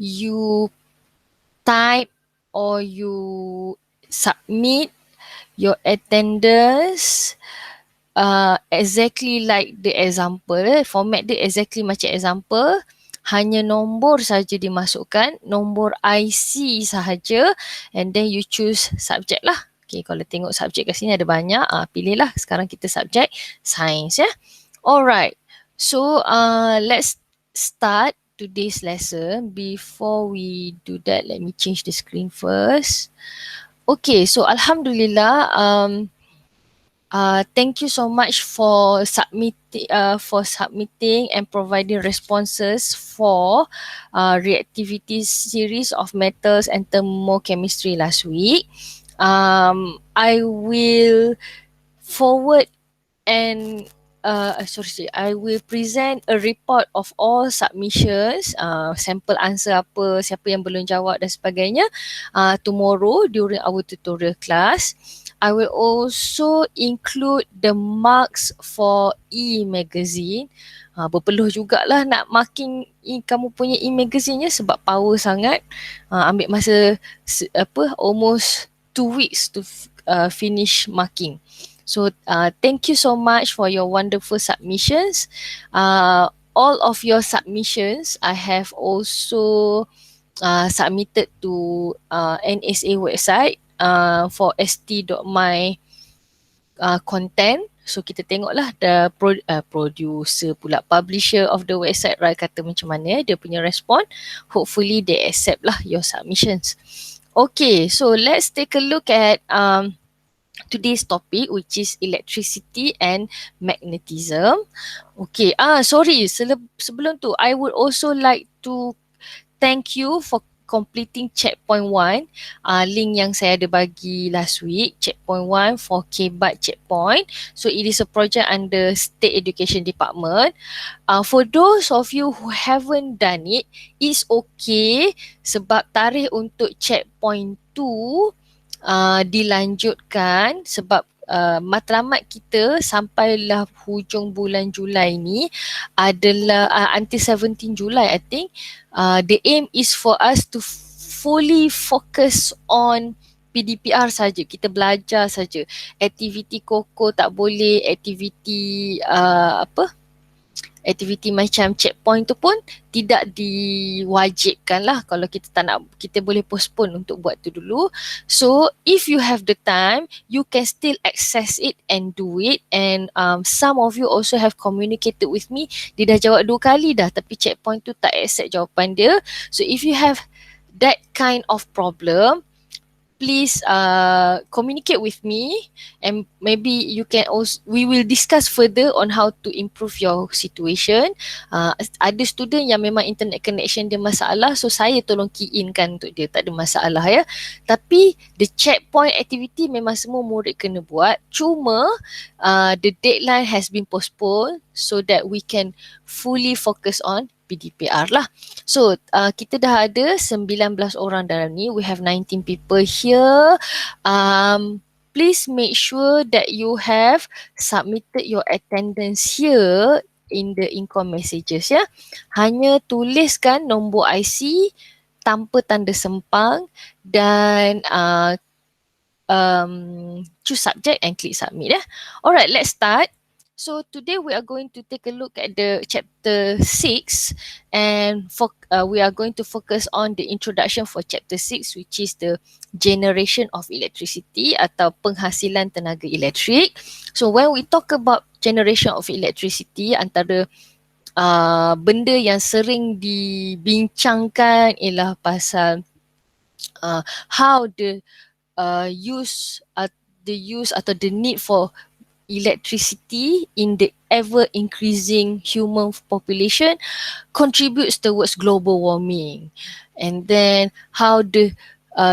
you type or you submit your attendance exactly like the example, format dia exactly macam example, hanya nombor saja dimasukkan, nombor IC sahaja, and then you choose subject lah. Okay, kalau tengok subjek kat sini ada banyak, pilihlah. Sekarang kita subjek sains ya. Alright, so let's start today's lesson. Before we do that, let me change the screen first. Okay, so Alhamdulillah, thank you so much for submitting and providing responses for reactivity series of metals and thermochemistry last week. I will forward and I will present a report of all submissions, sampel answer apa, siapa yang belum jawab dan sebagainya tomorrow during our tutorial class. I will also include the marks for e-magazine. Berpeluh jugalah nak marking kamu punya e-magazine sebab power sangat. Ambil masa almost 2 weeks to finish marking. So thank you so much for your wonderful submissions. All of your submissions I have also submitted to NSA website for st.my content. So kita tengoklah the producer pula, publisher of the website, right, kata macam mana dia punya respon. Hopefully they accept lah your submissions. Okay, so let's take a look at today's topic, which is electricity and magnetism. Okay, sorry, sebelum tu, I would also like to thank you for completing checkpoint 1, link yang saya ada bagi last week, checkpoint 1 for KBAT checkpoint. So it is a project under State Education Department. For those of you who haven't done it, it's okay sebab tarikh untuk checkpoint 2 dilanjutkan sebab matlamat kita sampailah hujung bulan Julai ni adalah until 17 Julai I think. The aim is for us to fully focus on PDPR saja. Kita belajar saja. Aktiviti koko tak boleh, aktiviti aktiviti macam checkpoint tu pun tidak diwajibkan lah. Kalau kita tak nak, kita boleh postpone untuk buat tu dulu. So if you have the time, you can still access it and do it. And some of you also have communicated with me. Dia dah jawab 2 kali dah tapi checkpoint tu tak accept jawapan dia. So if you have that kind of problem, please communicate with me and maybe you can also, we will discuss further on how to improve your situation. Ada student yang memang internet connection dia masalah, so saya tolong key in kan untuk dia, tak ada masalah ya. Tapi the checkpoint activity memang semua murid kena buat, cuma the deadline has been postponed so that we can fully focus on PDPR lah. So kita dah ada 19 orang dalam ni. We have 19 people here. Please make sure that you have submitted your attendance here in the income messages ya. Hanya tuliskan nombor IC tanpa tanda sempang dan choose subject and click submit ya. Alright, let's start. So today we are going to take a look at the chapter 6 and we are going to focus on the introduction for chapter 6, which is the generation of electricity atau penghasilan tenaga elektrik. So when we talk about generation of electricity, antara benda yang sering dibincangkan ialah pasal how the use atau the need for electricity in the ever increasing human population contributes towards global warming, and then how the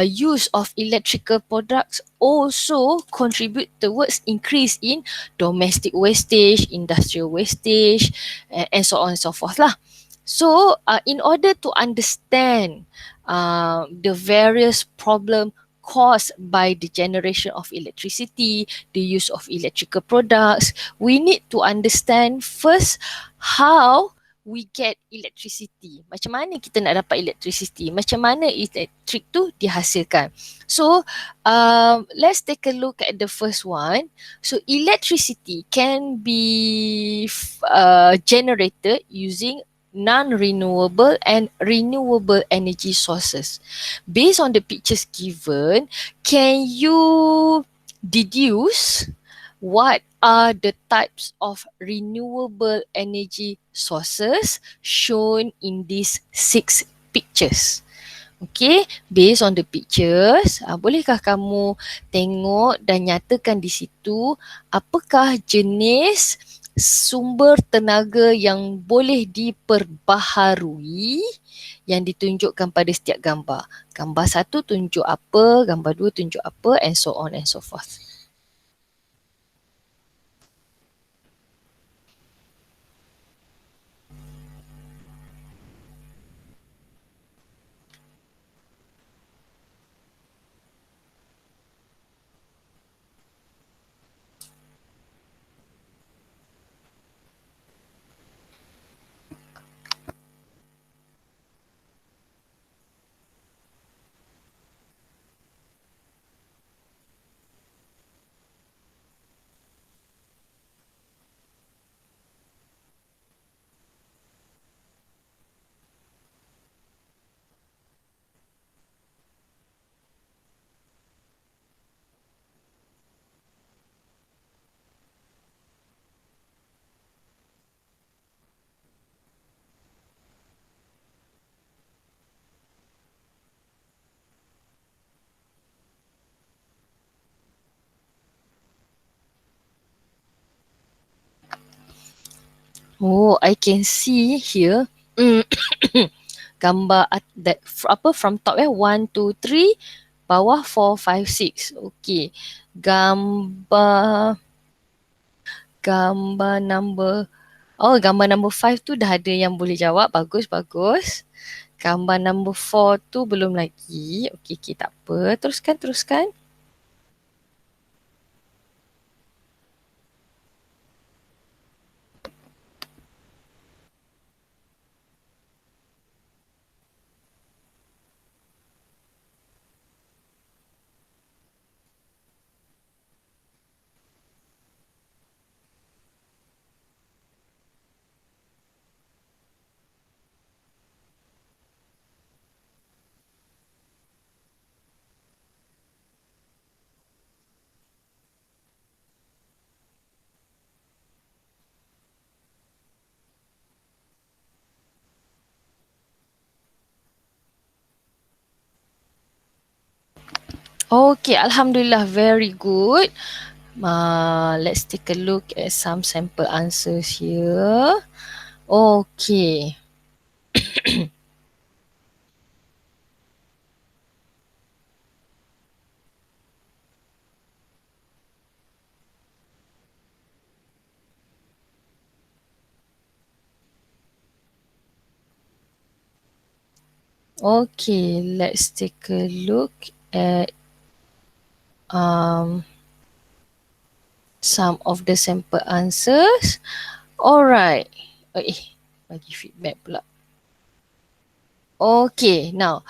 use of electrical products also contribute towards increase in domestic wastage, industrial wastage, and so on and so forth lah. So in order to understand the various problem caused by the generation of electricity, the use of electrical products, we need to understand first how we get electricity. Macam mana kita nak dapat electricity? Macam mana elektrik tu dihasilkan? So, let's take a look at the first one. So, electricity can be generated using non-renewable and renewable energy sources. Based on the pictures given, can you deduce what are the types of renewable energy sources shown in these 6 pictures? Okay, based on the pictures, bolehkah kamu tengok dan nyatakan di situ apakah jenis sumber tenaga yang boleh diperbaharui yang ditunjukkan pada setiap gambar. Gambar 1 tunjuk apa, gambar 2 tunjuk apa, and so on and so forth. Oh, I can see here. Gambar that apa from top 1, 2, 3, bawah 4, 5, 6. Okay. Gambar number gambar number 5 tu dah ada yang boleh jawab. Bagus, bagus. Gambar number 4 tu belum lagi. Okay, tak apa. Teruskan. Okay, Alhamdulillah, very good. Let's take a look at some sample answers here. Okay. Okay, let's take a look at some of the sample answers. Alright. Bagi feedback pula. Okay, now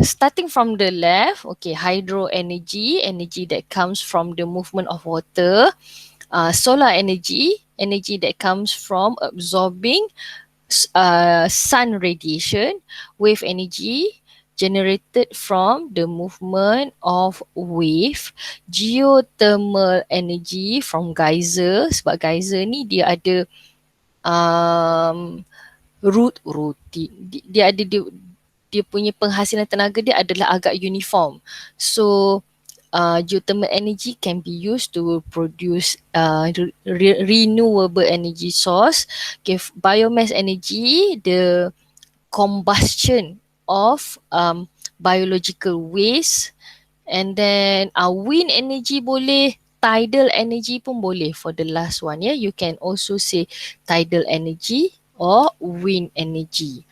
starting from the left, okay, hydro energy that comes from the movement of water. Solar energy that comes from absorbing sun radiation. Wave energy generated from the movement of wave. Geothermal energy from geyser, sebab geyser ni dia ada dia punya penghasilan tenaga dia adalah agak uniform. So geothermal energy can be used to produce renewable energy source. Okay, biomass energy, the combustion of biological waste. And then wind energy boleh, tidal energy pun boleh for the last one. Yeah, you can also say tidal energy or wind energy.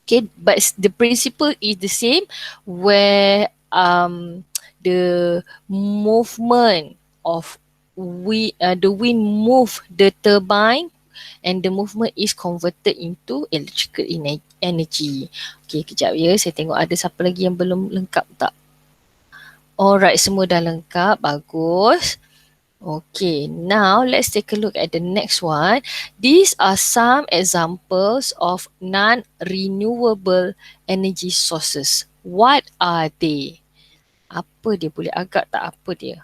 Okay, but the principle is the same, where the movement of the wind move the turbine and the movement is converted into electrical energy. Okay, kejap ya. Saya tengok ada siapa lagi yang belum lengkap tak? Alright, semua dah lengkap. Bagus. Okay, now let's take a look at the next one. These are some examples of non-renewable energy sources. What are they? Apa dia? Boleh agak tak apa dia?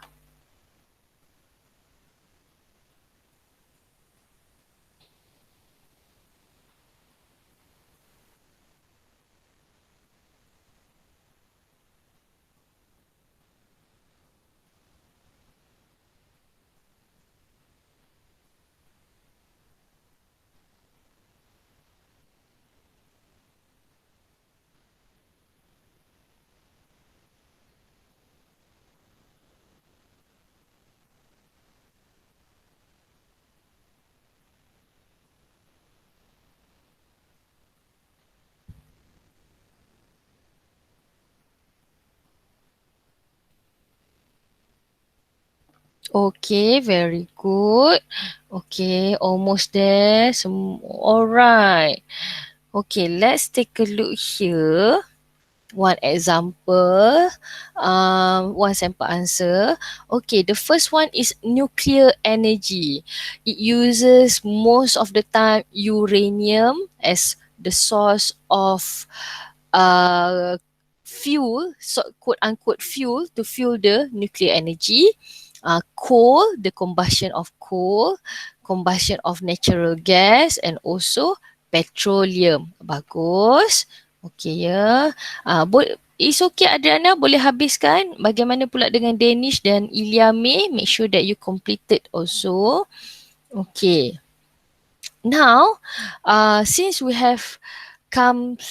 Okay, very good. Okay, almost there. Alright. Okay, let's take a look here. One example, one sample answer. Okay, the first one is nuclear energy. It uses most of the time uranium as the source of fuel, so quote unquote fuel to fuel the nuclear energy. Coal, the combustion of coal, combustion of natural gas, and also petroleum. Bagus. Okay ya. It's okay Adriana, boleh habiskan. Bagaimana pula dengan Danish dan Iliame? Make sure that you completed also. Okay. Now, since we have come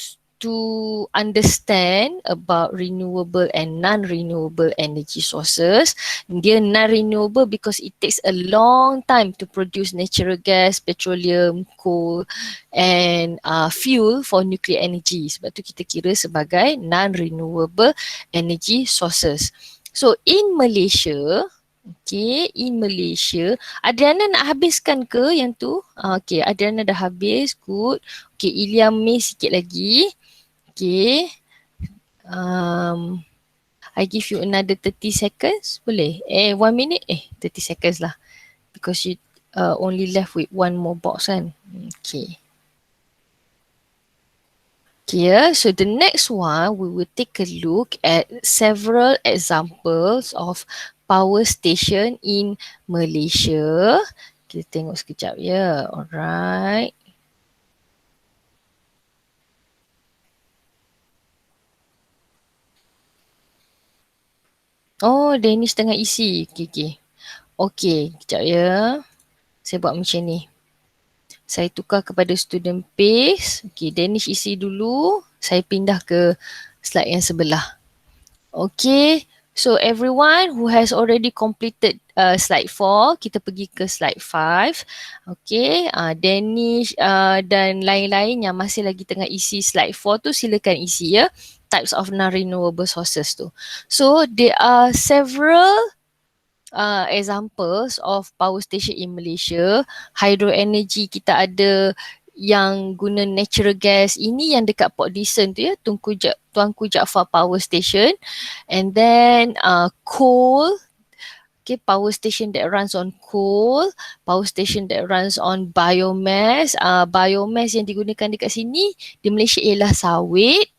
to understand about renewable and non-renewable energy sources, dia non-renewable because it takes a long time to produce natural gas, petroleum, coal and fuel for nuclear energy. Sebab tu kita kira sebagai non-renewable energy sources. So in Malaysia, okay, in Malaysia, Adriana nak habiskan ke yang tu? Okay, Adriana dah habis, good. Okay, Iliam May sikit lagi. Okay. I give you another 30 seconds. Boleh? 1 minute? 30 seconds lah. Because you only left with one more box kan? Okay. Okay, so the next one, we will take a look at several examples of power station in Malaysia. Kita tengok sekejap ya. Alright. Oh, Dennis tengah isi. Okay. Okay, kejap ya. Saya buat macam ni. Saya tukar kepada student pace. Okay, Dennis isi dulu. Saya pindah ke slide yang sebelah. Okay, so everyone who has already completed slide 4, kita pergi ke slide 5. Okay, Danish dan lain-lain yang masih lagi tengah isi slide 4 tu silakan isi ya. Types of non-renewable sources tu. So there are several examples of power station in Malaysia. Hydro energy kita ada yang guna natural gas, ini yang dekat Port Dickson tu ya, Tuanku Jaafar Power Station. And then coal, okay, power station that runs on coal, power station that runs on biomass. Biomass yang digunakan dekat sini di Malaysia ialah sawit.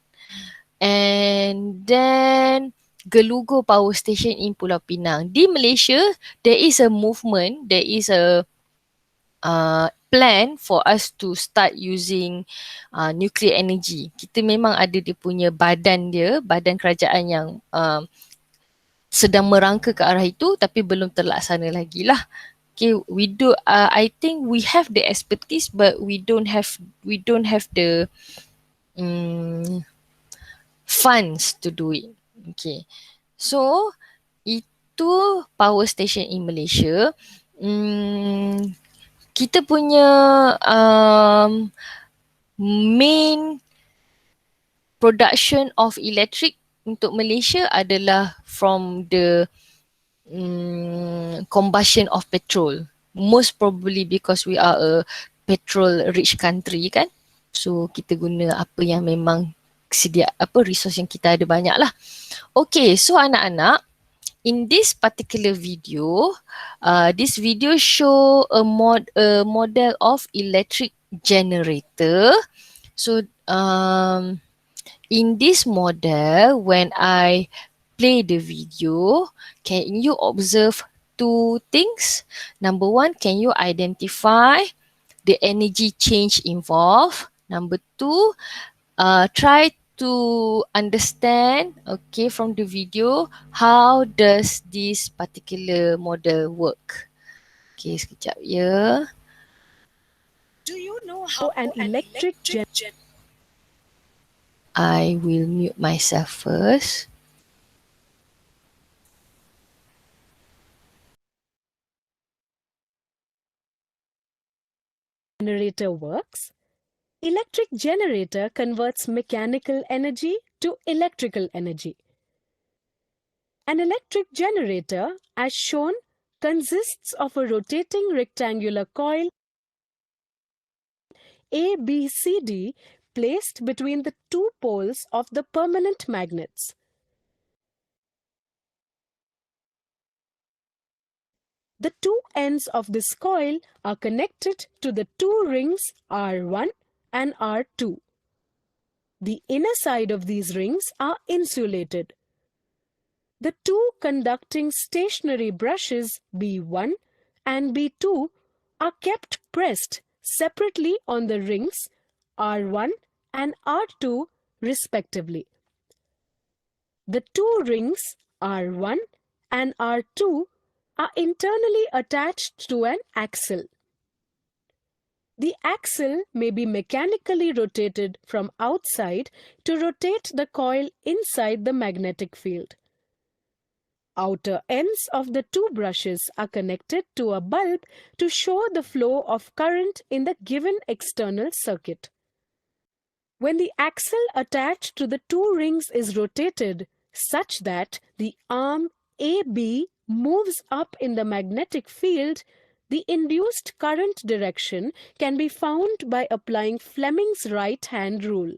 And then Gelugo Power Station in Pulau Pinang. Di Malaysia, there is a movement, there is a plan for us to start using nuclear energy. Kita memang ada dia punya badan dia, badan kerajaan yang sedang merangka ke arah itu tapi belum terlaksana lagi lah. Okay, we do. I think we have the expertise, but we don't have the funds to do it. Okay, so itu power station in Malaysia. Kita punya main production of electric untuk Malaysia adalah from the combustion of petrol. Most probably because we are a petrol rich country kan. So kita guna apa yang memang sedia, apa resource yang kita ada banyak lah. Okay, so anak-anak, in this particular video, this video show a model of electric generator. So in this model, when I play the video, can you observe two things? Number one, can you identify the energy change involved? Number two, try to understand, okay, from the video, how does this particular model work? Okay, sekejap ya. Do you know how an electric I will mute myself first. generator works? Electric generator converts mechanical energy to electrical energy. An electric generator, as shown, consists of a rotating rectangular coil ABCD placed between the two poles of the permanent magnets. The two ends of this coil are connected to the two rings R1 and R2. The inner side of these rings are insulated. The two conducting stationary brushes B1 and B2 are kept pressed separately on the rings R1 and R2 respectively. The two rings R1 and R2 are internally attached to an axle. The axle may be mechanically rotated from outside to rotate the coil inside the magnetic field. Outer ends of the two brushes are connected to a bulb to show the flow of current in the given external circuit. When the axle attached to the two rings is rotated such that the arm AB moves up in the magnetic field, the induced current direction can be found by applying Fleming's right-hand rule.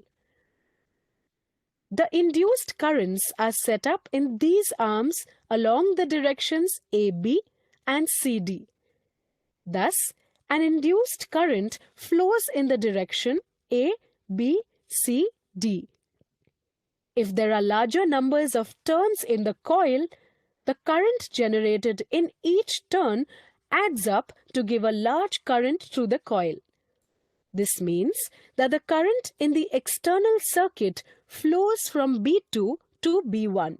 The induced currents are set up in these arms along the directions AB and CD. Thus, an induced current flows in the direction A, B, C, D. If there are larger numbers of turns in the coil, the current generated in each turn adds up to give a large current through the coil. This means that the current in the external circuit flows from B2 to B1.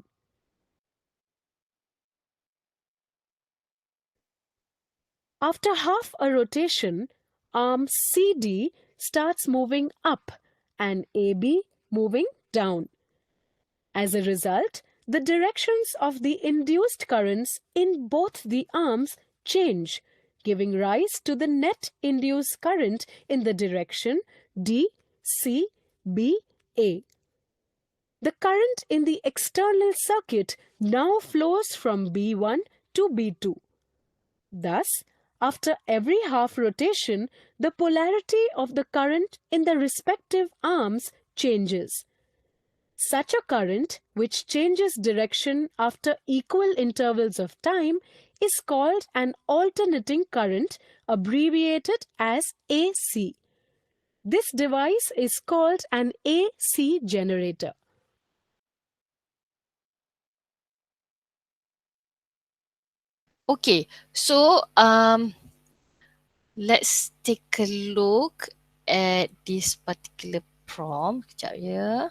After half a rotation, arm CD starts moving up and AB moving down. As a result, the directions of the induced currents in both the arms change, giving rise to the net induced current in the direction D, C, B, A. The current in the external circuit now flows from B1 to B2. Thus, after every half rotation, the polarity of the current in the respective arms changes. Such a current, which changes direction after equal intervals of time, is called an alternating current, abbreviated as AC. This device is called an AC generator. Okay, so let's take a look at this particular prompt. Sekejap ya.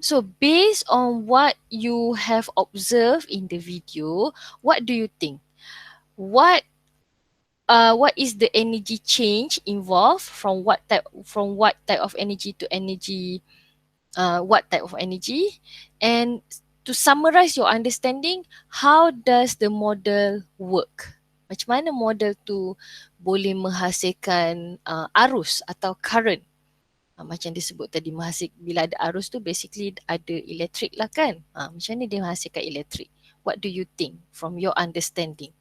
So based on what you have observed in the video, what do you think? What is the energy change involved from what type of energy to energy, what type of energy? And to summarize your understanding, how does the model work? Macam mana model tu boleh menghasilkan arus atau current? Macam disebut tadi, bila ada arus tu basically ada elektrik lah kan. Macam mana dia menghasilkan elektrik? What do you think from your understanding?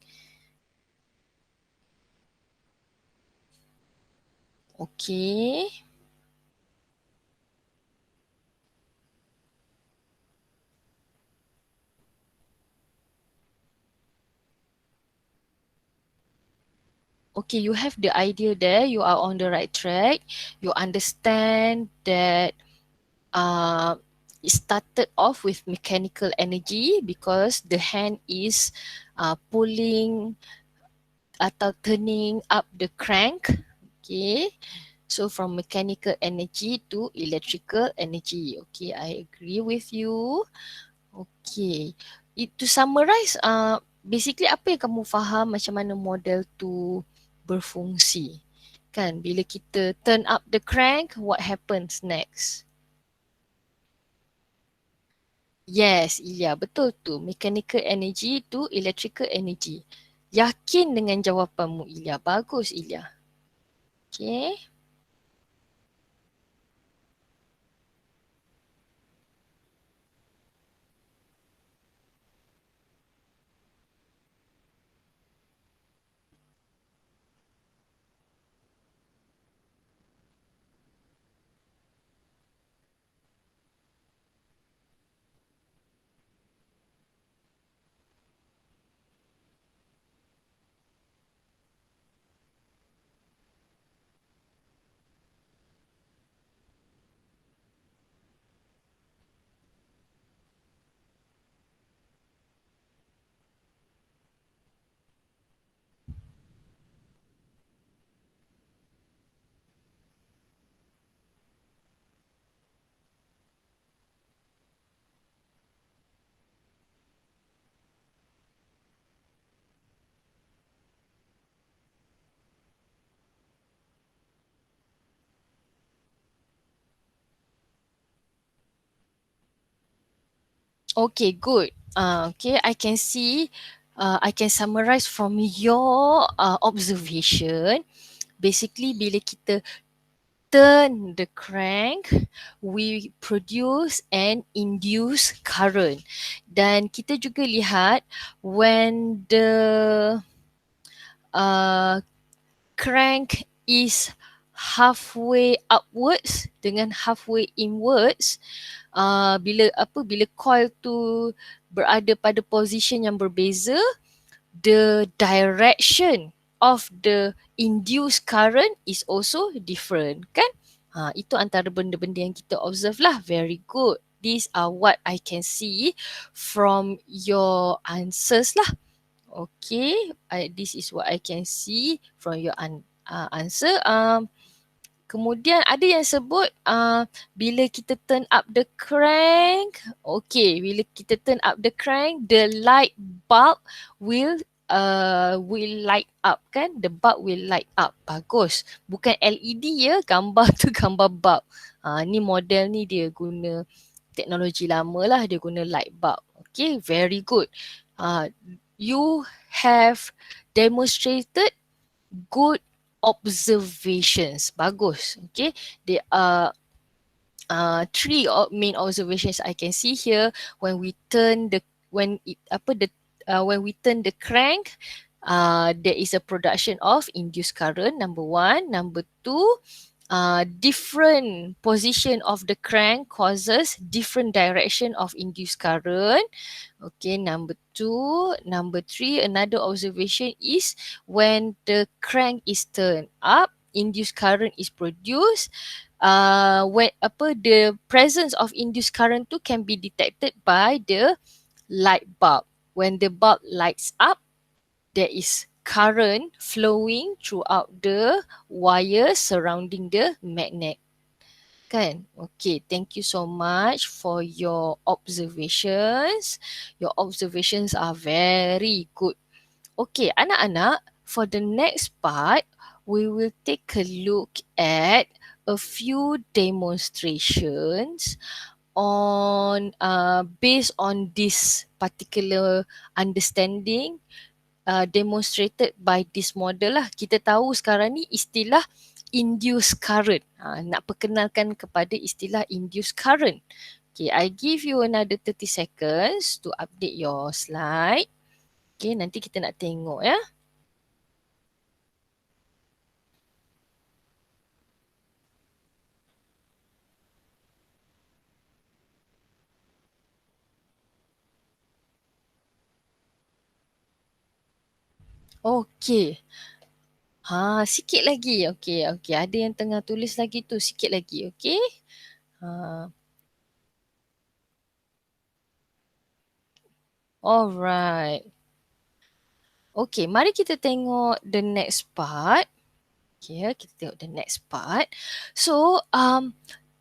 Okay. Okay, you have the idea there. You are on the right track. You understand that it started off with mechanical energy because the hand is pulling atau turning up the crank. Okay. So from mechanical energy to electrical energy. Okay, I agree with you. Okay. To summarize, basically apa yang kamu faham macam mana model tu berfungsi? Kan, bila kita turn up the crank, what happens next? Yes, Ilya, betul tu. Mechanical energy to electrical energy. Yakin dengan jawapanmu, Ilya. Bagus, Ilya. Okay. Okay, good. Okay, I can see, I can summarize from your observation. Basically, bila kita turn the crank, we produce and induce current. Dan kita juga lihat when the uh, crank is halfway upwards dengan halfway inwards, bila coil tu berada pada position yang berbeza, the direction of the induced current is also different, kan? Itu antara benda-benda yang kita observe lah. Very good. These are what I can see from your answers lah. Okay, this is what I can see from your answer. Kemudian ada yang sebut bila kita turn up the crank, okay, bila kita turn up the crank, the light bulb will light up, kan? The bulb will light up. Bagus. Bukan LED ya, gambar tu gambar bulb. Ni model ni dia guna teknologi lama lah, dia guna light bulb. Okay, very good. You have demonstrated good observations. Bagus. Okay. There are three main observations I can see here. When we turn the when we turn the crank, there is a production of induced current. Number one. Number two, different position of the crank causes different direction of induced current. Okay, number two. Number three, another observation is when the crank is turned up, induced current is produced. The presence of induced current too can be detected by the light bulb. When the bulb lights up, there is current flowing throughout the wires surrounding the magnet. Kan? Okay, thank you so much for your observations. Your observations are very good. Okay, anak-anak, for the next part, we will take a look at a few demonstrations on based on this particular understanding demonstrated by this model lah. Kita tahu sekarang ni istilah induced current. Nak perkenalkan kepada istilah induced current. Okay, I give you another 30 seconds to update your slide. Okay, nanti kita nak tengok ya. Okey. Sikit lagi. Okey, okey. Ada yang tengah tulis lagi tu, sikit lagi. Okey. Ha, alright. Okey, mari kita tengok the next part. Okay, kita tengok the next part. So,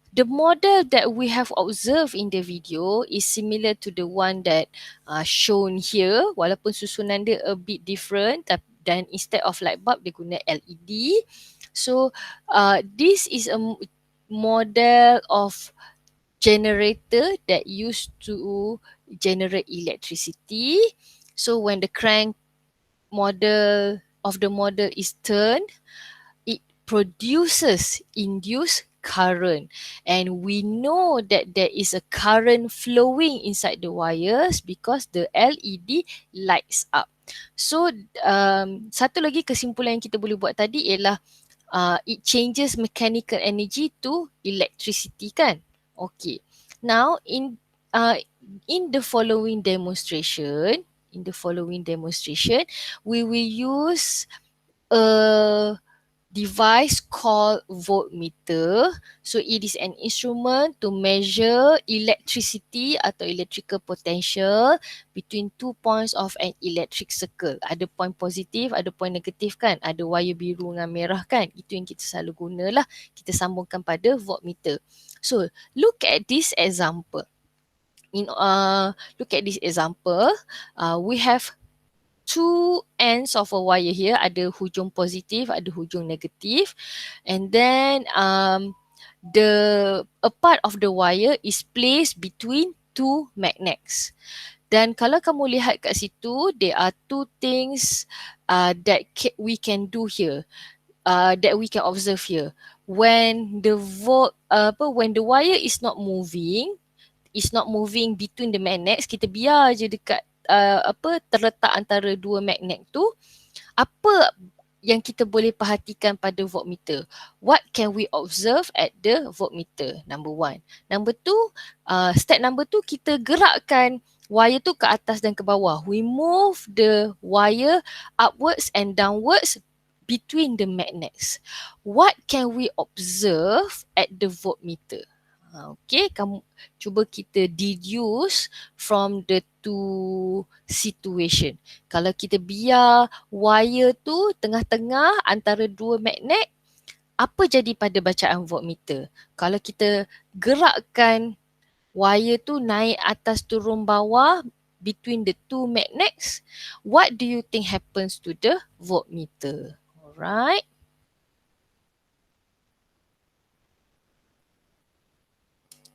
the model that we have observed in the video is similar to the one that shown here, walaupun susunan dia a bit different, dan instead of light bulb dia guna LED. So this is a model of generator that used to generate electricity. So when the crank model of the model is turned, it produces induced current, and we know that there is a current flowing inside the wires because the LED lights up. So satu lagi kesimpulan yang kita boleh buat tadi ialah it changes mechanical energy to electricity kan. Okay, now in the following demonstration, we will use a device called voltmeter. So it is an instrument to measure electricity atau electrical potential between two points of an electric circle. Ada point positif, ada point negatif kan. Ada wire biru dengan merah kan. Itu yang kita selalu gunalah. Kita sambungkan pada voltmeter. So look at this example. Look at this example. We have two ends of a wire here, ada hujung positif, ada hujung negatif, and then a part of the wire is placed between two magnets. Dan kalau kamu lihat kat situ, there are two things that we can do here, that we can observe here. When the wire is not moving between the magnets, kita biar je dekat terletak antara dua magnet tu, apa yang kita boleh perhatikan pada voltmeter? What can we observe at the voltmeter? Number one. Number two, step number two, kita gerakkan wire tu ke atas dan ke bawah. We move the wire upwards and downwards between the magnets. What can we observe at the voltmeter? Okay, kamu cuba kita deduce from the two situation. Kalau kita biar wire tu tengah-tengah antara dua magnet, apa jadi pada bacaan voltmeter? Kalau kita gerakkan wire tu naik atas turun bawah between the two magnets, what do you think happens to the voltmeter? Alright.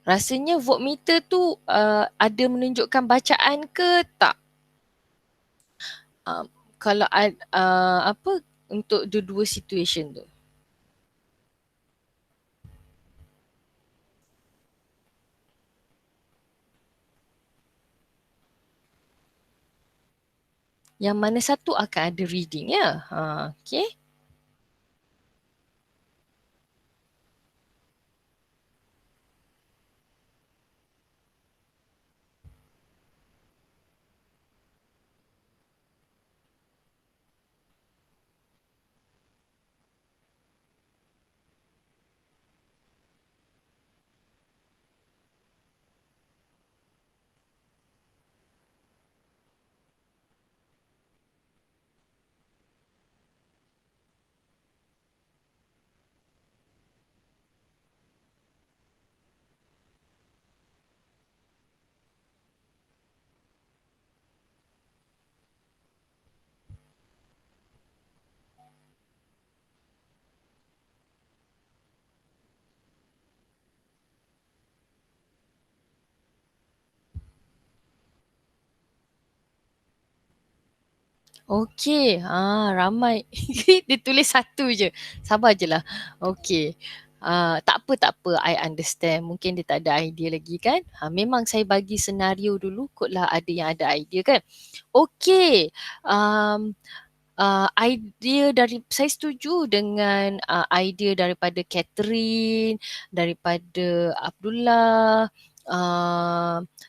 Rasanya voltmeter tu ada menunjukkan bacaan ke tak? Kalau untuk dua-dua situation tu. Yang mana satu akan ada reading ya. Okay. Okey, ramai. Dia tulis satu je. Sabar je lah. Okey. Tak apa, tak apa. I understand. Mungkin dia tak ada idea lagi kan. Memang saya bagi senario dulu. Kotlah ada yang ada idea kan. Okey. Idea dari, saya setuju dengan idea daripada Catherine, daripada Abdullah,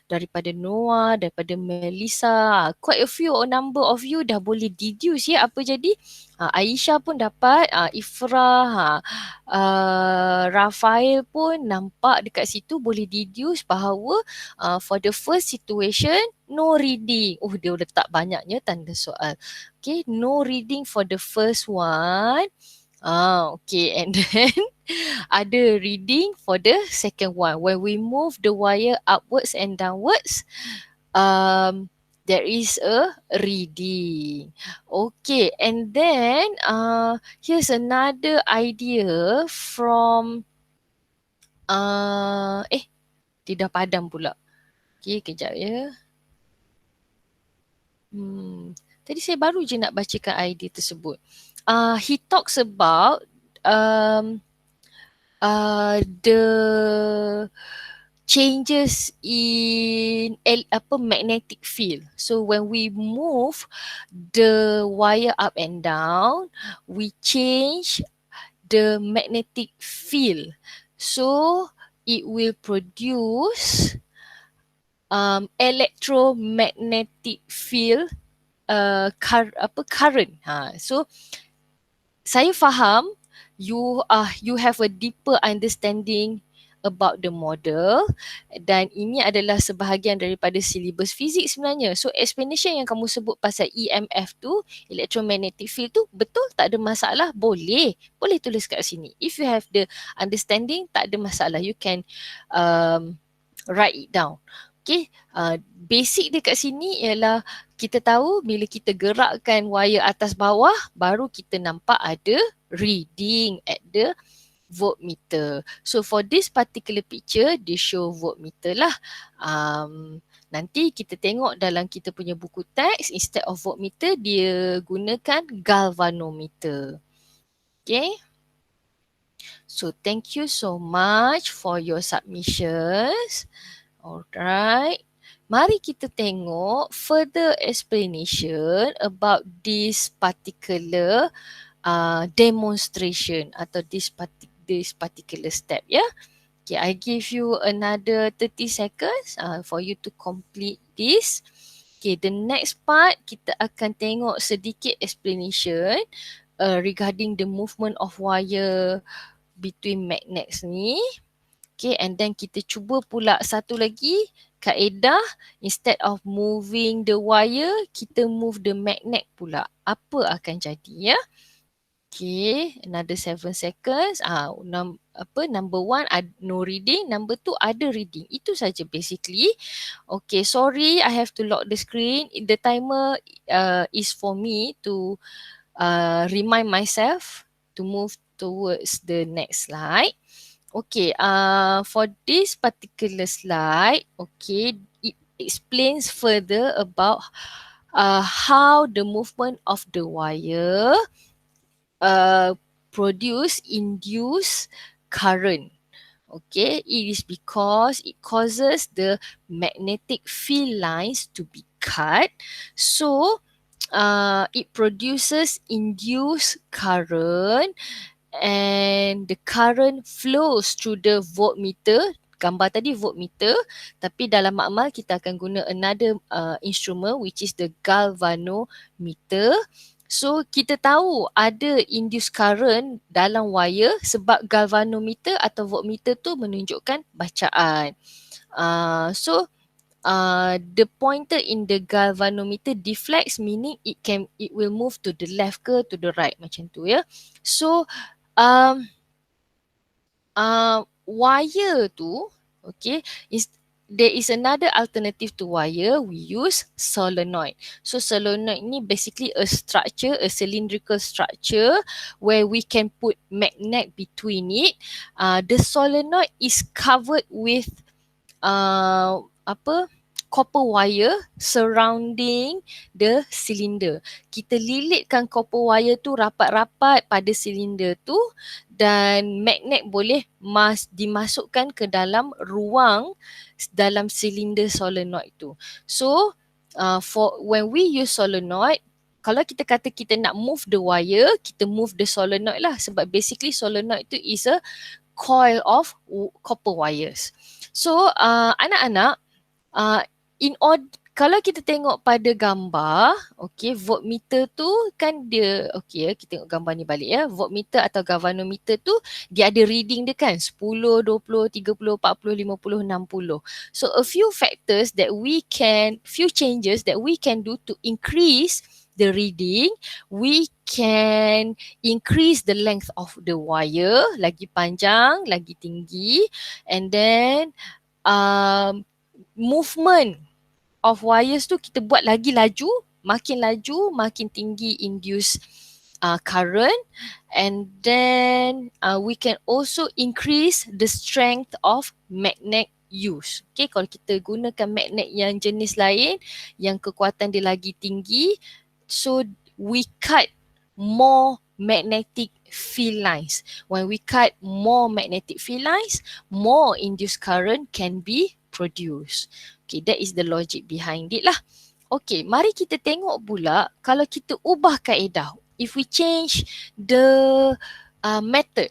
daripada Noah, daripada Melissa. Quite a few number of you dah boleh deduce ya apa jadi. Aisyah pun dapat, Ifrah, Rafael pun nampak dekat situ boleh deduce bahawa for the first situation, no reading. Oh, dia letak banyaknya tanda soal. Okay, no reading for the first one. Okay, and then ada reading for the second one. When we move the wire upwards and downwards, there is a reading. Okay, and then here's another idea from dia dah padam pula. Okay, kejap ya. Tadi saya baru je nak bacakan idea tersebut. He talks about the changes in magnetic field. So when we move the wire up and down, we change the magnetic field. So it will produce electromagnetic field current. So saya faham you have a deeper understanding about the model, dan ini adalah sebahagian daripada silibus fizik sebenarnya. So explanation yang kamu sebut pasal EMF tu, electromagnetic field tu, betul, tak ada masalah, boleh tulis kat sini. If you have the understanding, tak ada masalah, you can write it down. Okay, basic dia kat sini ialah kita tahu bila kita gerakkan wire atas bawah, baru kita nampak ada reading at the voltmeter. So for this particular picture, they show voltmeter lah. Nanti kita tengok dalam kita punya buku teks, instead of voltmeter, dia gunakan galvanometer. Okay. So thank you so much for your submissions. Alright. Mari kita tengok further explanation about this particular demonstration atau this particular step, ya. Okay, I give you another 30 seconds for you to complete this. Okay, the next part kita akan tengok sedikit explanation regarding the movement of wire between magnets ni. Okay, and then kita cuba pula satu lagi kaedah, instead of moving the wire, kita move the magnet pula. Apa akan jadi, ya? Okay, another 7 seconds. Number 1 no reading, number 2 ada reading. Itu saja basically. Okay, sorry I have to lock the screen. The timer is for me to remind myself to move towards the next slide. Okay, for this particular slide, okay, it explains further about how the movement of the wire induce current. Okay, it is because it causes the magnetic field lines to be cut. So it produces induced current, and the current flows through the voltmeter. Gambar tadi voltmeter, tapi dalam makmal kita akan guna another instrument which is the galvanometer. So kita tahu ada induced current dalam wire sebab galvanometer atau voltmeter tu menunjukkan bacaan. So the pointer in the galvanometer deflects, meaning it will move to the left ke to the right macam tu, ya. So wire tu, okay, there is another alternative to wire. We use solenoid. So solenoid ni basically a structure, a cylindrical structure where we can put magnet between it. The solenoid is covered with copper wire surrounding the cylinder. Kita lilitkan copper wire tu rapat-rapat pada cylinder tu, dan magnet boleh dimasukkan ke dalam ruang dalam silinder solenoid tu. So for when we use solenoid, kalau kita kata kita nak move the wire, kita move the solenoid lah, sebab basically solenoid tu is a coil of copper wires. So anak-anak, uh, in order, kalau kita tengok pada gambar, okey, voltmeter tu kan dia, okey, kita tengok gambar ni balik ya. Voltmeter atau galvanometer tu dia ada reading dia kan, 10, 20, 30, 40, 50, 60. So a few factors that we can, few changes that we can do to increase the reading. We can increase the length of the wire, lagi panjang, lagi tinggi, and then movement of wires tu kita buat lagi laju, makin tinggi induce current, and then we can also increase the strength of magnet use. Okay, kalau kita gunakan magnet yang jenis lain, yang kekuatan dia lagi tinggi, so we cut more magnetic field lines. When we cut more magnetic field lines, more induced current can be produced. Okay, that is the logic behind it lah. Okay, mari kita tengok pula kalau kita ubah kaedah. If we change the method,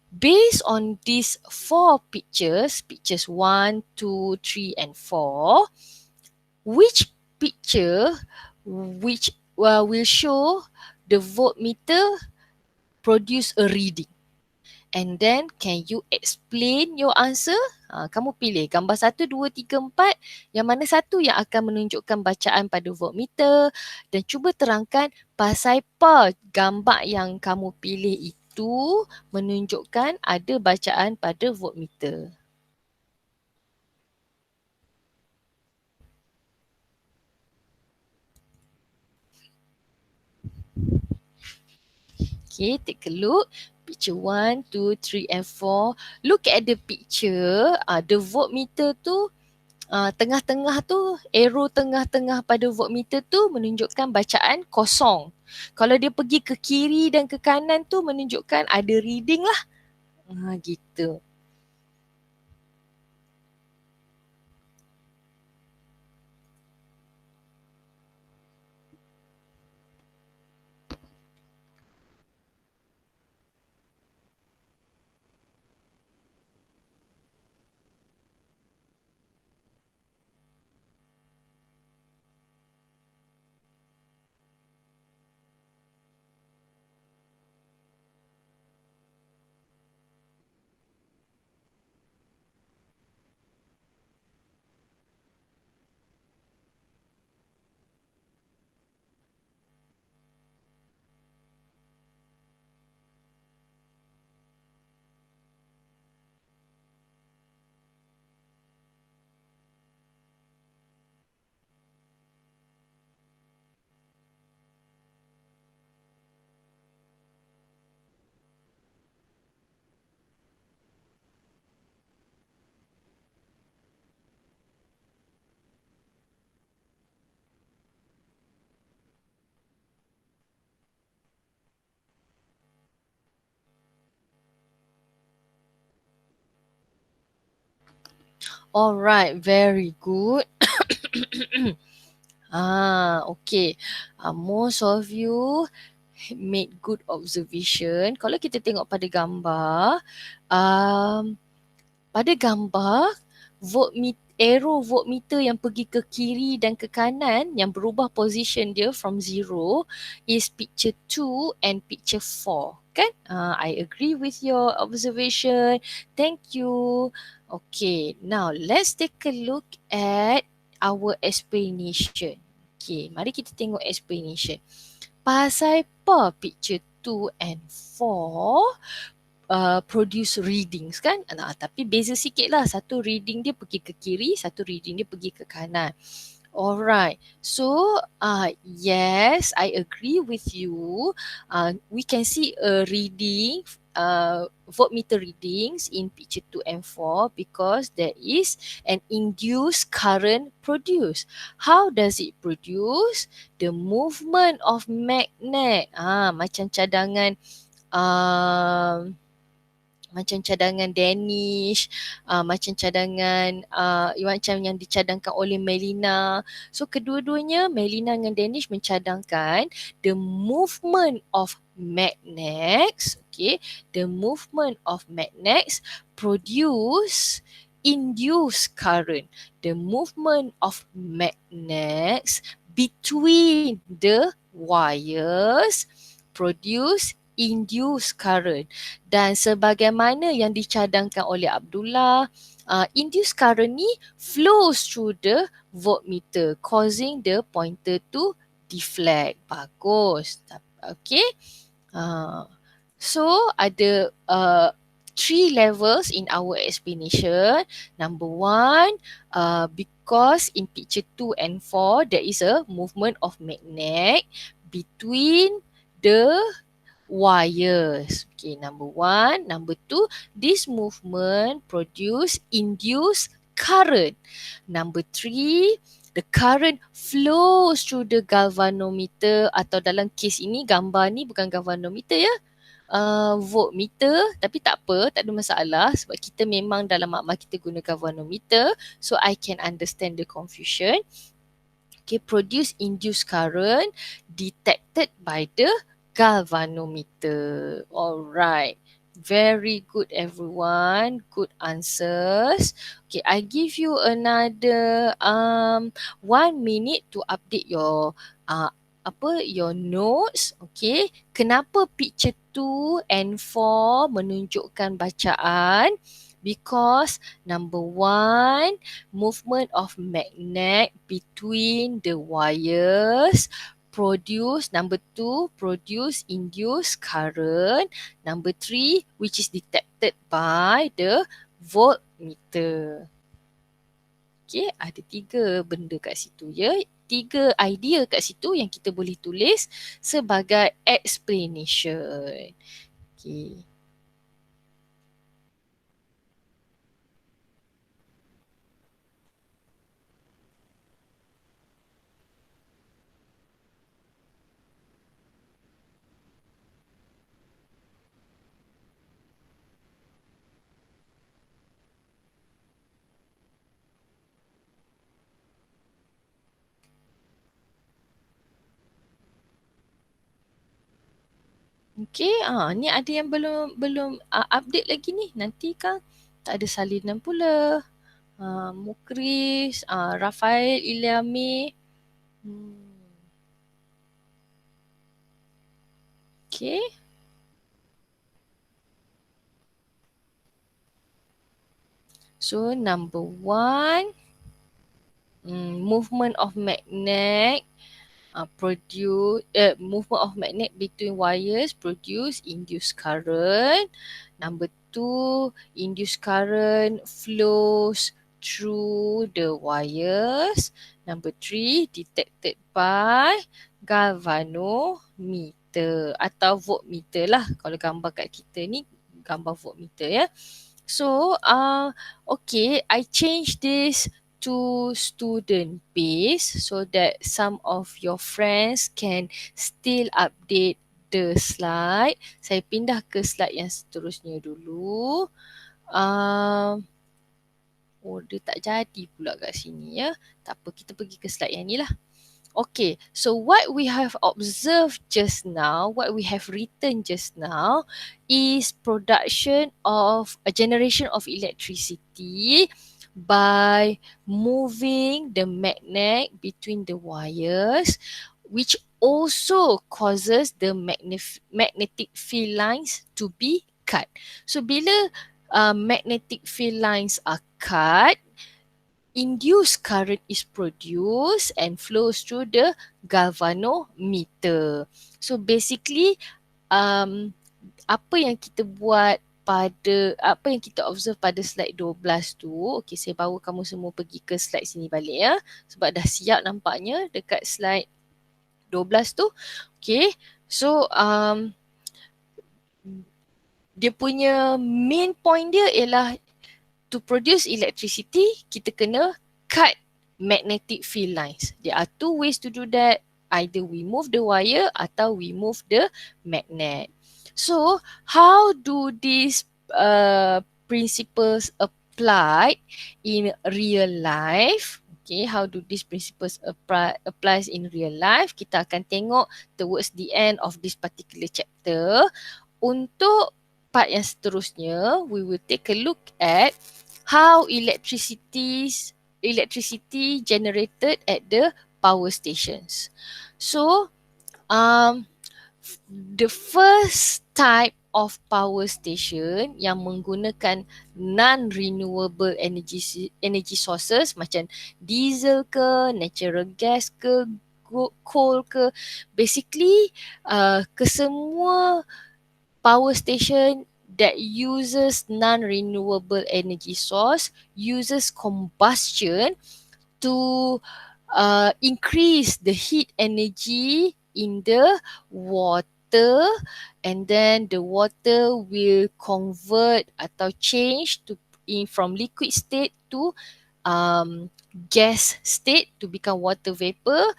based on these 4 pictures, pictures 1, 2, 3 and 4, which picture which will show the voltmeter produce a reading? And then can you explain your answer? Kamu pilih gambar 1, 2, 3, 4. Yang mana satu yang akan menunjukkan bacaan pada voltmeter, dan cuba terangkan pasal apa gambar yang kamu pilih itu menunjukkan ada bacaan pada voltmeter. Okay, take a look. Picture 1, 2, 3 and 4. Look at the picture. The voltmeter tu, tengah-tengah tu, arrow tengah-tengah pada voltmeter tu menunjukkan bacaan kosong. Kalau dia pergi ke kiri dan ke kanan tu menunjukkan ada reading lah. Gitu. Alright, very good. Okay. Most of you made good observation. Kalau kita tengok pada gambar, pada gambar arrow voltmeter yang pergi ke kiri dan ke kanan yang berubah position dia from 0 is picture 2 and picture 4, kan? I agree with your observation. Thank you. Okay, now let's take a look at our explanation. Okay, mari kita tengok explanation. Pasal apa picture 2 and 4 produce readings kan? Tapi beza sikit lah. Satu reading dia pergi ke kiri, satu reading dia pergi ke kanan. Alright, so yes, I agree with you. We can see a reading, voltmeter readings in picture 2 and 4 because there is an induced current produced. How does it produce? The movement of magnet. Macam cadangan macam cadangan Danish, macam cadangan macam yang dicadangkan oleh Melina. So kedua-duanya Melina dengan Danish mencadangkan the movement of magnets, okay, the movement of magnets produce induced current. The movement of magnets between the wires produce induced current. Dan sebagaimana yang dicadangkan oleh Abdullah, induced current ni flows through the voltmeter, causing the pointer to deflect. Bagus. Okay. So ada three levels in our explanation. Number one, because in picture 2 and 4, there is a movement of magnet between the wires. Okay, number one. Number two, this movement produce induced current. Number three, the current flows through the galvanometer, atau dalam kes ini gambar ni bukan galvanometer ya, voltmeter, tapi tak apa, tak ada masalah sebab kita memang dalam makmal kita guna galvanometer, so I can understand the confusion. Okay, produce induced current detected by the galvanometer. Alright. Very good everyone. Good answers. Okay, I give you another 1 minute to update your your notes. Okay. Kenapa picture 2 and 4 menunjukkan bacaan? Because number one, movement of magnet between the wires produce, number two, produce induced current, number three, which is detected by the voltmeter. Okay, ada tiga benda kat situ ya. Tiga idea kat situ yang kita boleh tulis sebagai explanation. Okay. Okey, ni ada yang belum belum update lagi ni. Nanti kan tak ada salinan pula. Mukris, Rafael, Ilyami. Okey. So number one, movement of magnet movement of magnet between wires produce induced current. Number two, induced current flows through the wires. Number three, detected by galvanometer atau voltmeter lah. Kalau gambar kat kita ni gambar voltmeter ya. So, okay, I change this to student base so that some of your friends can still update the slide. Saya pindah ke slide yang seterusnya dulu. Dia tak jadi pula kat sini ya. Tak apa, kita pergi ke slide yang ni lah. Okay, so what we have observed just now, what we have written just now is production of a generation of electricity by moving the magnet between the wires, which also causes the magnetic field lines to be cut. So bila magnetic field lines are cut, induced current is produced and flows through the galvanometer. So basically, apa yang kita buat apa yang kita observe pada slide 12 tu, okay, saya bawa kamu semua pergi ke slide sini balik ya, sebab dah siap nampaknya dekat slide 12 tu. Okay, so dia punya main point dia ialah to produce electricity, kita kena cut magnetic field lines. There are two ways to do that. Either we move the wire atau we move the magnet. So, how do these principles apply in real life? Okay, how do these principles applies in real life? Kita akan tengok towards the end of this particular chapter. Untuk part yang seterusnya, we will take a look at how electricity generated at the power stations. So, the first type of power station yang menggunakan non-renewable energy sources macam diesel ke, natural gas ke, coal ke, basically kesemua power station that uses non-renewable energy source uses combustion to increase the heat energy in the water, and then the water will convert atau change to from liquid state to gas state to become water vapor.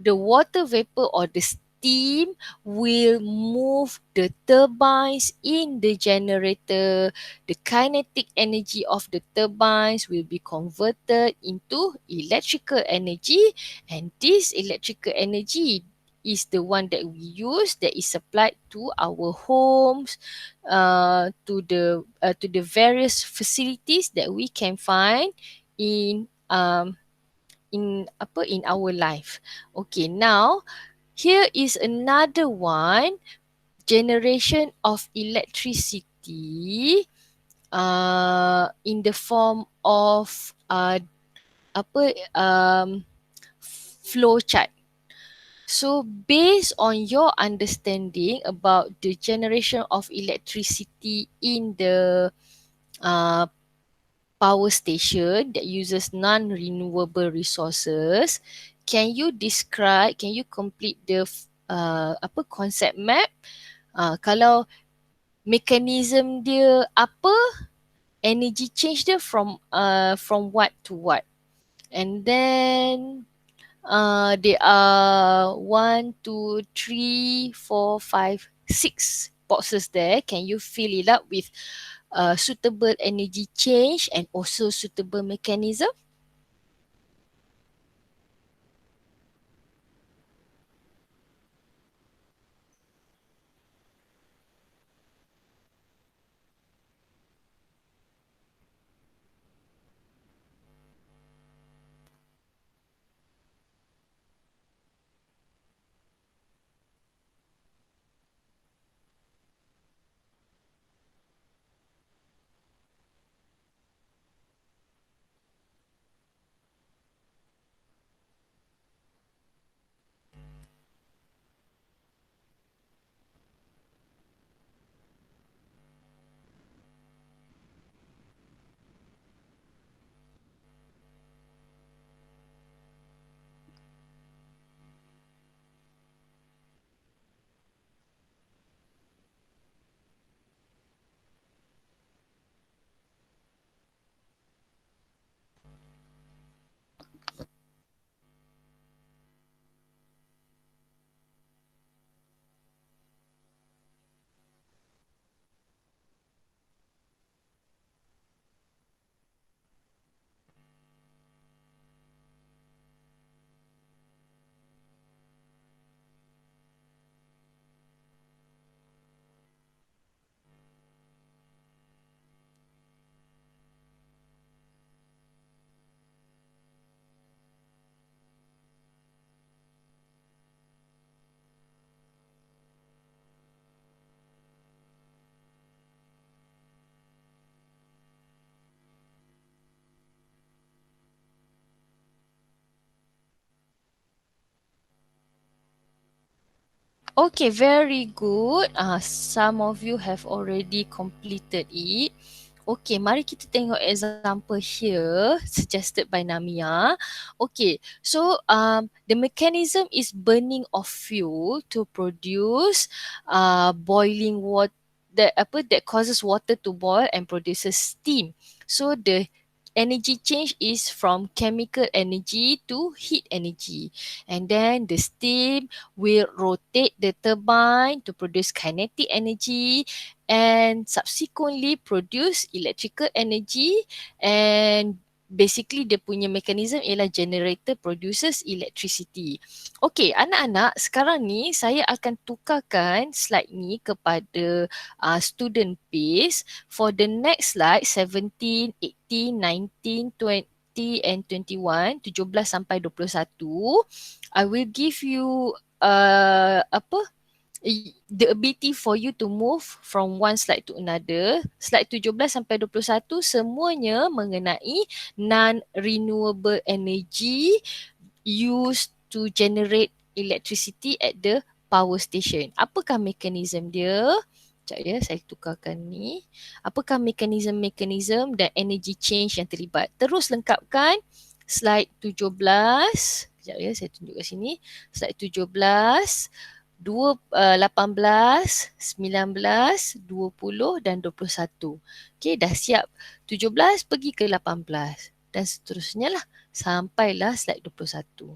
The water vapor or the steam will move the turbines in the generator. The kinetic energy of the turbines will be converted into electrical energy, and this electrical energy is the one that we use, that is supplied to our homes, to the various facilities that we can find in our life. Okay, now here is another one, generation of electricity in the form of flow chart. So based on your understanding about the generation of electricity in the uh, power station that uses non-renewable resources, can you complete the concept map? Kalau mechanism dia apa, energy change dia from what to what, and then there are 1, 2, 3, 4, 5, 6 boxes there. Can you fill it up with suitable energy change and also suitable mechanism? Okay, very good. Some of you have already completed it. Okay, mari kita tengok example here suggested by Namia. Okay, so the mechanism is burning of fuel to produce boiling water, that causes water to boil and produces steam. So the energy change is from chemical energy to heat energy, and then the steam will rotate the turbine to produce kinetic energy and subsequently produce electrical energy, and basically dia punya mechanism ialah generator produces electricity. Okey, anak-anak, sekarang ni saya akan tukarkan slide ni kepada student base. For the next slide, 17, 18, 19, 20 and 21, 17 sampai 21, I will give you the ability for you to move from one slide to another. Slide 17 sampai 21 semuanya mengenai non-renewable energy used to generate electricity at the power station. Apakah mekanisme dia? Sekejap ya, saya tukarkan ni. Apakah mekanisme-mekanisme dan energy change yang terlibat? Terus lengkapkan slide 17. Sekejap ya, saya tunjuk kat sini. Slide 17, 18, 19, 20 dan 21. Okey, dah siap. 17 pergi ke 18 dan seterusnya lah sampailah slide 21.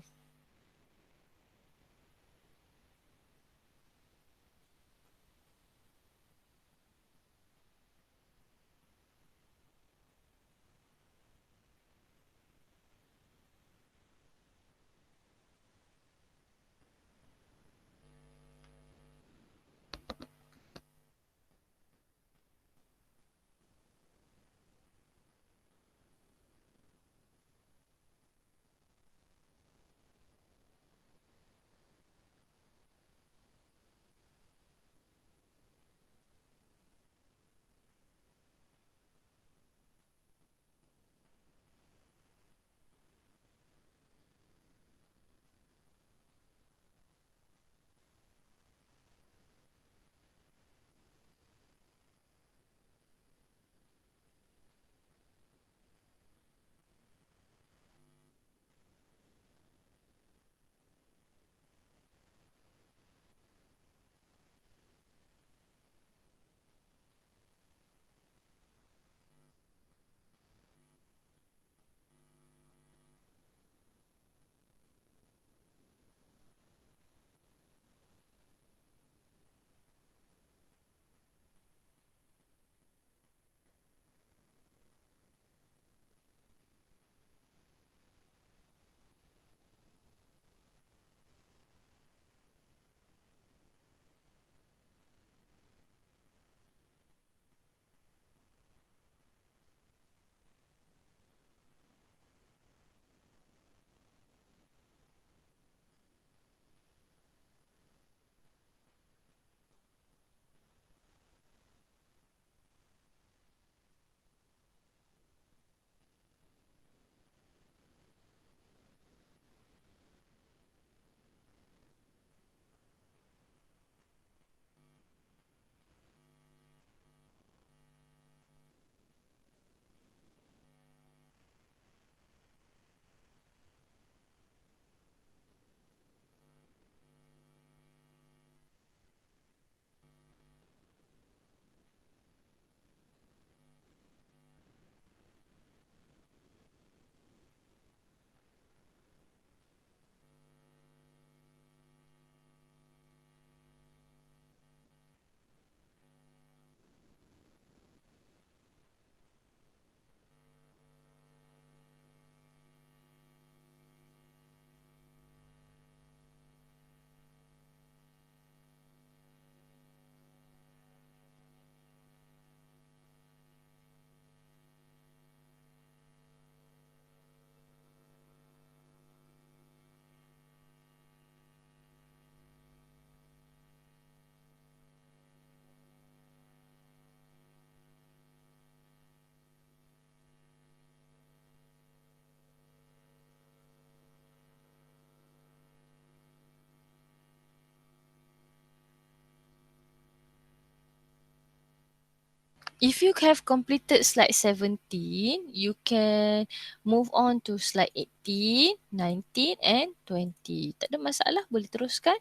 If you have completed slide 17, you can move on to slide 18, 19 and 20. Tak ada masalah, boleh teruskan.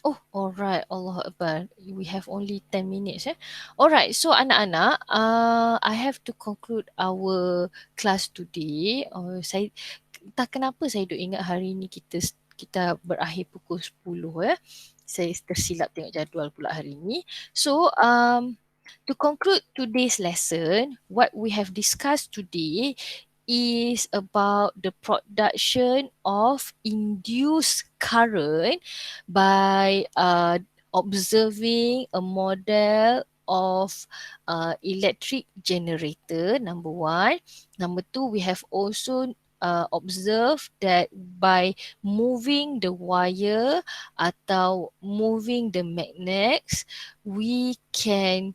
Oh, alright. Allah Akbar. We have only 10 minutes. Alright, so anak-anak, I have to conclude our class today. Saya entah kenapa saya duk ingat hari ni kita berakhir pukul 10. Saya tersilap tengok jadual pula hari ni. So, To conclude today's lesson, what we have discussed today is about the production of induced current by observing a model of electric generator, number one. Number two, we have also observed that by moving the wire atau moving the magnets, we can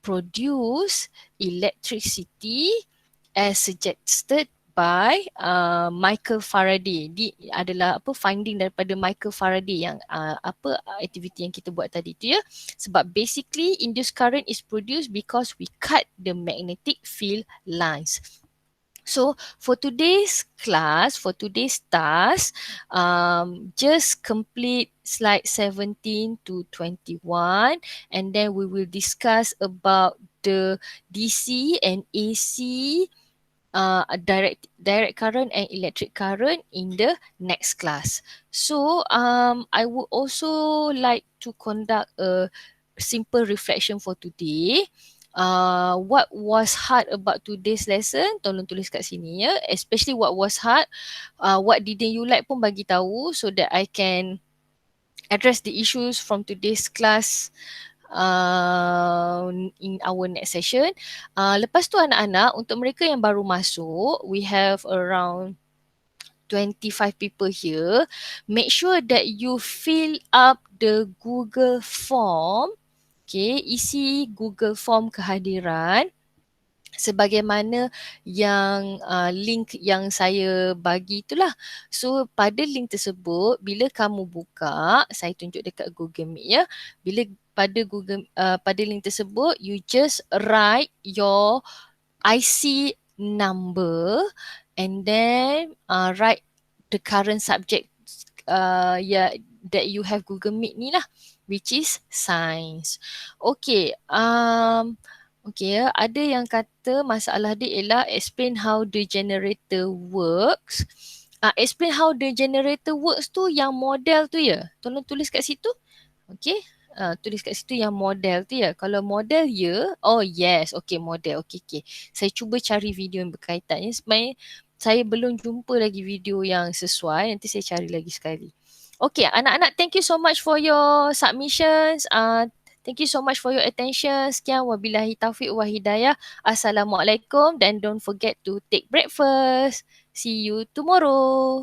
produce electricity as suggested by Michael Faraday. Adalah apa finding daripada Michael Faraday yang apa aktiviti yang kita buat tadi tu ya. Sebab basically induced current is produced because we cut the magnetic field lines. So for today's class, for today's task, just complete slide 17 to 21, and then we will discuss about the DC and AC direct current and electric current in the next class. So I would also like to conduct a simple reflection for today. What was hard about today's lesson? Tolong tulis kat sini ya. Especially what was hard. What didn't you like pun bagi tahu so that I can address the issues from today's class in our next session. Lepas tu anak-anak, untuk mereka yang baru masuk, we have around 25 people here. Make sure that you fill up the Google form. Okay, isi Google form kehadiran sebagaimana yang link yang saya bagi itulah. So pada link tersebut bila kamu buka, saya tunjuk dekat Google Meet ya. Bila pada link tersebut you just write your IC number and then write the current subject that you have Google Meet ni lah, which is science. Okay, okay, ada yang kata masalah dia ialah explain how the generator works. Explain how the generator works tu yang model tu ya. Tolong tulis kat situ. Okay. Tulis kat situ yang model tu ya. Kalau model ya, oh yes, okay model. Okay. Saya cuba cari video yang berkaitan. Sebenarnya saya belum jumpa lagi video yang sesuai. Nanti saya cari lagi sekali. Okay, anak-anak, thank you so much for your submissions. Thank you so much for your attention. Sekian, wabillahi taufiq wa hidayah. Assalamualaikum, dan don't forget to take breakfast. See you tomorrow.